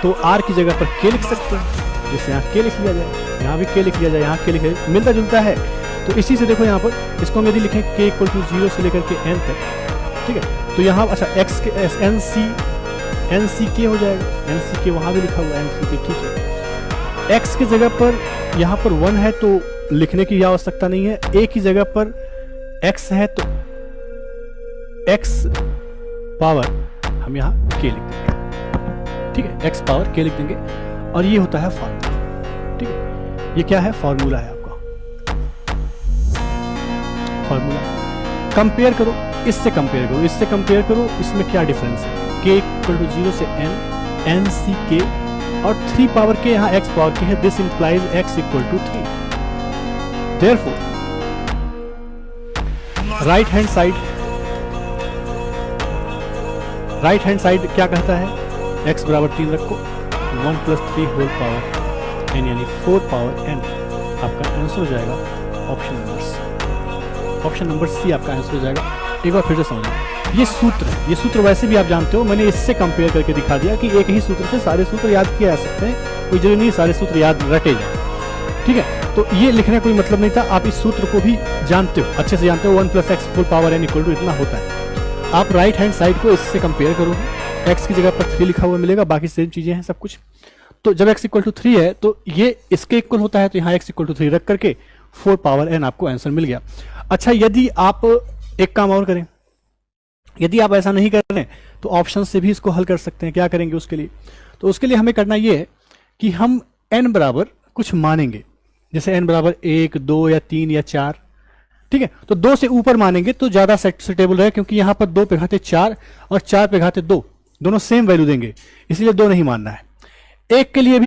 तो आर की जगह पर के लिख सकते हैं, जैसे यहाँ के लिख लिया जाए, यहाँ भी के लिख लिया जाए, यहाँ के लिख लिया जाए, मिलता जुलता है। तो इसी से देखो यहाँ पर इसको हम यदि लिखें k इक्वल टू 0 से लेकर के n तक, ठीक है, तो यहाँ अच्छा x के एन सी के हो जाएगा, एन सी के वहाँ भी लिखा हुआ है एन सी के, ठीक है। x की जगह पर यहाँ पर 1 है तो लिखने की आवश्यकता नहीं है, a की जगह पर x है तो x पावर हम यहाँ k लिख देंगे, ठीक है, x पावर k लिख देंगे और ये होता है फॉर्मूला, ठीक है। ये क्या है? फॉर्मूला है आपका, फॉर्मूला। कंपेयर करो, इससे कंपेयर करो, इससे कंपेयर करो, इसमें क्या डिफरेंस है? k इक्वल टू 0 से n, n c k और 3 पावर k, यहाँ x पावर k है, this implies x equal to 3। Therefore right hand side क्या कहता है? x बराबर 3 रखो, 1 प्लस 3 होल पावर n यानी 4 पावर n आपका आंसर हो जाएगा ऑप्शन नंबर सी आपका आंसर हो जाएगा। एक बार फिर से समझो, ये सूत्र है, ये सूत्र वैसे भी आप जानते हो, मैंने इससे कंपेयर करके दिखा दिया कि एक ही सूत्र से सारे सूत्र याद किए जा सकते हैं, कोई जरूरी नहीं सारे सूत्र याद रटे जाए, ठीक है। तो ये लिखने का कोई मतलब नहीं था, आप इस सूत्र को भी जानते हो, अच्छे से जानते हो, 1 plus x whole power n equal to इतना होता है। आप राइट हैंड साइड को इससे कंपेयर करोगे, x की जगह पर 3 लिखा हुआ मिलेगा, बाकी सेम चीजें हैं सब कुछ। तो जब x इक्वल टू 3 है तो ये इसके इक्वल होता है, तो यहाँ x इक्वल टू 3 रख करके 4 पावर n आपको आंसर मिल गया। अच्छा, यदि आप एक काम और करें, यदि आप ऐसा नहीं कर रहे हैं तो ऑप्शन से भी इसको हल कर सकते हैं। क्या करेंगे उसके लिए? तो उसके लिए हमें करना ये है कि हम n बराबर कुछ मानेंगे, जैसे n बराबर 1, 2 या 3 या 4, ठीक है। तो 2 से ऊपर मानेंगे तो ज्यादा सुटेबल रहे, क्योंकि यहाँ पर 2 पे घाते 4 और 4 पे घाते 2 दोनों सेम वैल्यू देंगे, इसलिए 2 नहीं मानना है। 1 के लिए भी